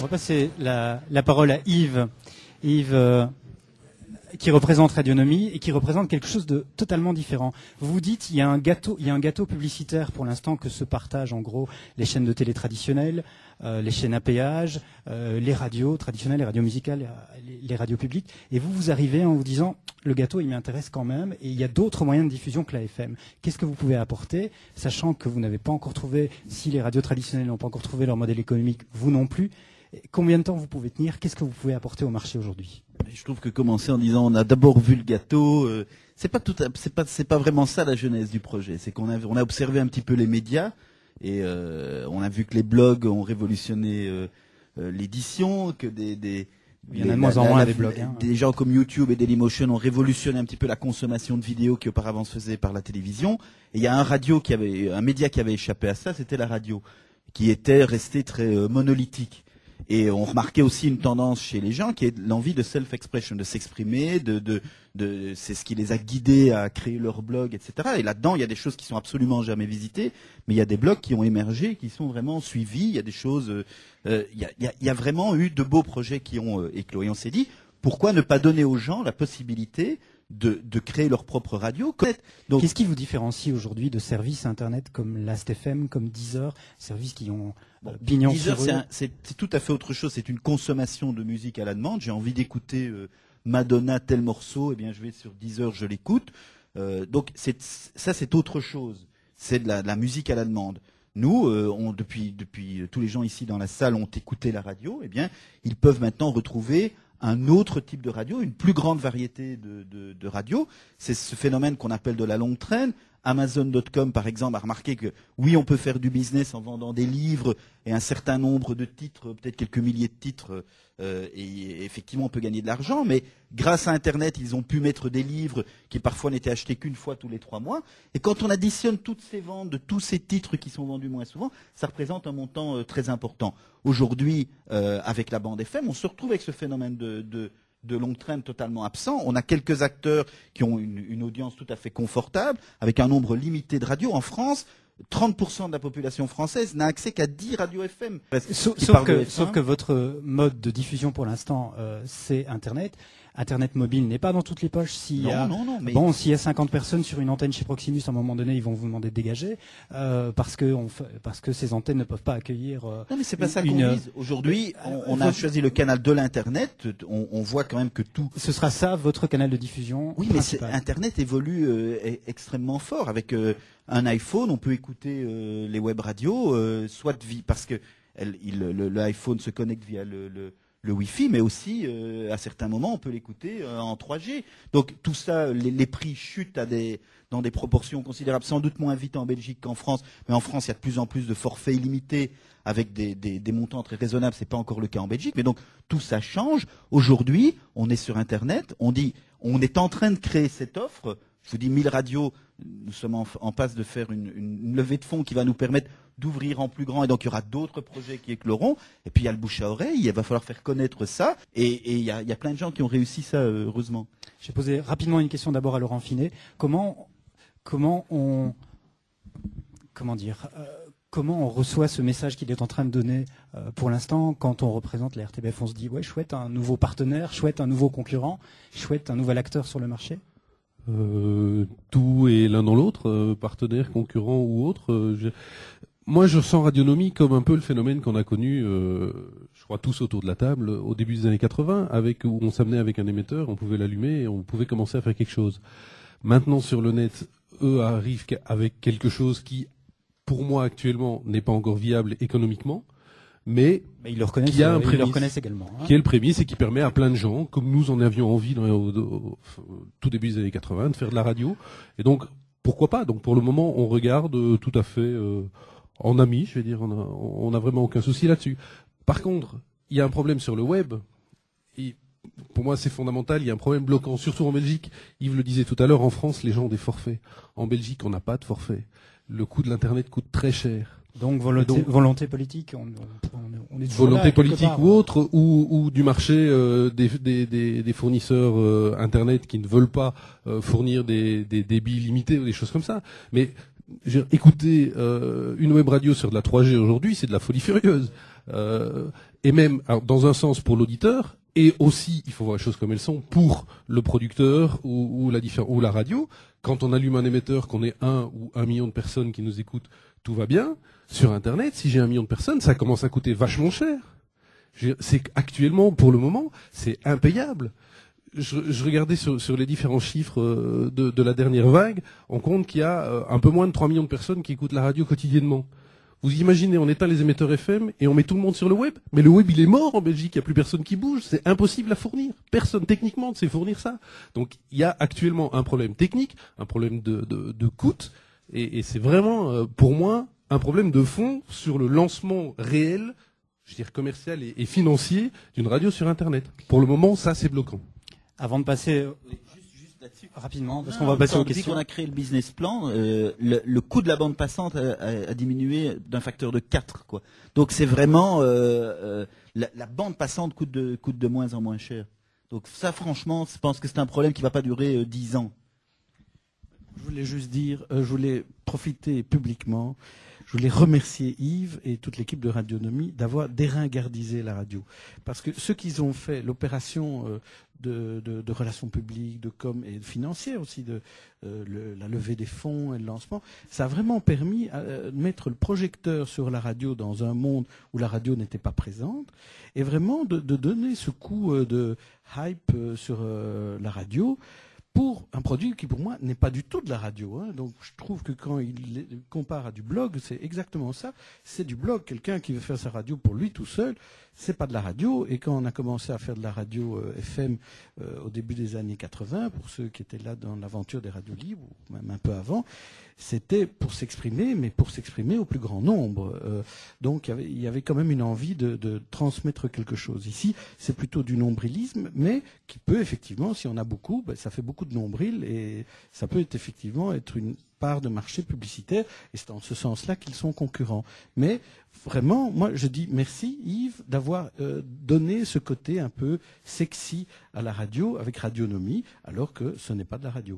va passer la parole à Yves. Yves, qui représente Radionomie et qui représente quelque chose de totalement différent. Vous vous dites, il y a un gâteau publicitaire pour l'instant que se partagent en gros les chaînes de télé traditionnelles, les chaînes à péage, les radios traditionnelles, les radios musicales, les radios publiques. Et vous arrivez en vous disant, le gâteau, il m'intéresse quand même et il y a d'autres moyens de diffusion que la FM. Qu'est-ce que vous pouvez apporter, sachant que vous n'avez pas encore trouvé, si les radios traditionnelles n'ont pas encore trouvé leur modèle économique, vous non plus. Combien de temps vous pouvez tenir? Qu'est-ce que vous pouvez apporter au marché aujourd'hui? Je trouve que commencer en disant on a d'abord vu le gâteau, c'est pas vraiment ça la genèse du projet. C'est qu'on a observé un petit peu les médias et on a vu que les blogs ont révolutionné l'édition, que il y en a de moins en moins des blogs. Des gens comme YouTube et Dailymotion ont révolutionné un petit peu la consommation de vidéos qui auparavant se faisait par la télévision. Et il y a un média qui avait échappé à ça, c'était la radio, qui était resté très monolithique. Et on remarquait aussi une tendance chez les gens qui est l'envie de self-expression, de s'exprimer, c'est ce qui les a guidés à créer leur blog, etc. Et là-dedans, il y a des choses qui sont absolument jamais visitées, mais il y a des blogs qui ont émergé, qui sont vraiment suivis. Il y a des choses, il y a vraiment eu de beaux projets qui ont éclos. Et on s'est dit, pourquoi ne pas donner aux gens la possibilité de créer leur propre radio. Donc, qu'est-ce qui vous différencie aujourd'hui de services Internet comme Last.fm, comme Deezer, services qui ont pignon sur rue? C'est tout à fait autre chose. C'est une consommation de musique à la demande. J'ai envie d'écouter Madonna tel morceau, eh bien je vais sur Deezer, je l'écoute. Donc c'est autre chose. C'est de la musique à la demande. Nous, depuis tous les gens ici dans la salle ont écouté la radio, eh bien ils peuvent maintenant retrouver un autre type de radio, une plus grande variété de radios. C'est ce phénomène qu'on appelle de la longue traîne. Amazon.com, par exemple, a remarqué que oui, on peut faire du business en vendant des livres et un certain nombre de titres, peut-être quelques milliers de titres, et effectivement, on peut gagner de l'argent. Mais grâce à Internet, ils ont pu mettre des livres qui parfois n'étaient achetés qu'une fois tous les 3 mois. Et quand on additionne toutes ces ventes de tous ces titres qui sont vendus moins souvent, ça représente un montant très important. Aujourd'hui, avec la bande FM, on se retrouve avec ce phénomène de longue traîne totalement absent. On a quelques acteurs qui ont une audience tout à fait confortable, avec un nombre limité de radios. En France, 30% de la population française n'a accès qu'à 10 radios FM. Sauf que votre mode de diffusion pour l'instant, c'est Internet. Internet mobile n'est pas dans toutes les poches. S'il y a 50 personnes sur une antenne chez Proximus, à un moment donné, ils vont vous demander de dégager parce que ces antennes ne peuvent pas accueillir. Non, mais c'est pas ça qu'on vise. Aujourd'hui, on a choisi le canal de l'Internet. On voit quand même que tout. Ce sera ça votre canal de diffusion. Oui, principal. Mais Internet évolue extrêmement fort. Avec un iPhone, on peut écouter les web radios, parce que l'iPhone se connecte via le Wi-Fi, mais aussi, à certains moments, on peut l'écouter en 3G. Donc, tout ça, les prix chutent dans des proportions considérables, sans doute moins vite en Belgique qu'en France. Mais en France, il y a de plus en plus de forfaits illimités avec des montants très raisonnables. C'est pas encore le cas en Belgique. Mais donc, tout ça change. Aujourd'hui, on est sur Internet. On est en train de créer cette offre. Je vous dis 1000 radios. Nous sommes en passe de faire une levée de fonds qui va nous permettre d'ouvrir en plus grand, et donc il y aura d'autres projets qui écloront. Et puis il y a le bouche à oreille, il va falloir faire connaître ça, et il y a plein de gens qui ont réussi ça, heureusement. J'ai posé rapidement une question d'abord à Laurent Finet. Comment on reçoit ce message qu'il est en train de donner pour l'instant quand on représente la RTBF? On se dit, ouais, chouette, un nouveau partenaire, chouette, un nouveau concurrent, chouette, un nouvel acteur sur le marché. Tout est l'un dans l'autre, partenaire, concurrent ou autre. Moi, je sens Radionomie comme un peu le phénomène qu'on a connu, je crois tous autour de la table, au début des années 80, où on s'amenait avec un émetteur, on pouvait l'allumer et on pouvait commencer à faire quelque chose. Maintenant, sur le net, eux arrivent avec quelque chose qui, pour moi, actuellement, n'est pas encore viable économiquement, mais ils le reconnaissent, qui a un ils le reconnaissent également. Qui est le prémisse et qui permet à plein de gens, comme nous en avions envie au tout début des années 80, de faire de la radio. Et donc, pourquoi pas? Donc, pour le moment, on regarde tout à fait en ami, je vais dire. On a vraiment aucun souci là-dessus. Par contre, il y a un problème sur le web. Et pour moi, c'est fondamental. Il y a un problème bloquant, surtout en Belgique. Yves le disait tout à l'heure, en France, les gens ont des forfaits. En Belgique, on n'a pas de forfait. Le coût de l'Internet coûte très cher. Donc volonté politique, on est volonté là, politique ou autre, ou du marché des fournisseurs Internet qui ne veulent pas fournir des débits limités ou des choses comme ça. Mais écouter une web radio sur de la 3G aujourd'hui, c'est de la folie furieuse. et même alors, dans un sens pour l'auditeur, et aussi, il faut voir les choses comme elles sont, pour le producteur ou la radio. Quand on allume un émetteur, qu'on ait 1 ou 1 million de personnes qui nous écoutent, tout va bien. Sur Internet, si j'ai 1 million de personnes, ça commence à coûter vachement cher. C'est actuellement, pour le moment, c'est impayable. Je regardais sur les différents chiffres de la dernière vague, on compte qu'il y a un peu moins de 3 millions de personnes qui écoutent la radio quotidiennement. Vous imaginez, on éteint les émetteurs FM et on met tout le monde sur le web, mais le web il est mort en Belgique, il n'y a plus personne qui bouge, c'est impossible à fournir. Personne techniquement ne sait fournir ça. Donc il y a actuellement un problème technique, un problème de coût, et c'est vraiment pour moi un problème de fond sur le lancement réel, je veux dire commercial et financier d'une radio sur Internet. Pour le moment, ça c'est bloquant. Avant de passer juste là-dessus rapidement, parce qu'on va passer aux questions. Depuis qu'on a créé le business plan, le coût de la bande passante a diminué d'un facteur de 4, quoi. Donc c'est vraiment la bande passante coûte de moins en moins cher. Donc ça, franchement, je pense que c'est un problème qui va pas durer 10 ans. Je voulais juste dire, je voulais profiter publiquement. Je voulais remercier Yves et toute l'équipe de Radionomie d'avoir déringardisé la radio. Parce que ceux qui ont fait l'opération de relations publiques, de com et financière aussi, la levée des fonds et le lancement, ça a vraiment permis de mettre le projecteur sur la radio dans un monde où la radio n'était pas présente et vraiment de donner ce coup de hype sur la radio pour un produit qui, pour moi, n'est pas du tout de la radio. Hein. Donc, je trouve que quand il compare à du blog, c'est exactement ça. C'est du blog. Quelqu'un qui veut faire sa radio pour lui tout seul, c'est pas de la radio. Et quand on a commencé à faire de la radio FM au début des années 80, pour ceux qui étaient là dans l'aventure des radios libres, ou même un peu avant, c'était pour s'exprimer, mais pour s'exprimer au plus grand nombre. Donc, il y avait quand même une envie de transmettre quelque chose. Ici, c'est plutôt du nombrilisme, mais qui peut effectivement, si on a beaucoup, ça fait beaucoup de nombril et ça peut effectivement être une part de marché publicitaire et c'est en ce sens-là qu'ils sont concurrents. Mais vraiment, moi je dis merci Yves d'avoir donné ce côté un peu sexy à la radio avec Radionomie alors que ce n'est pas de la radio.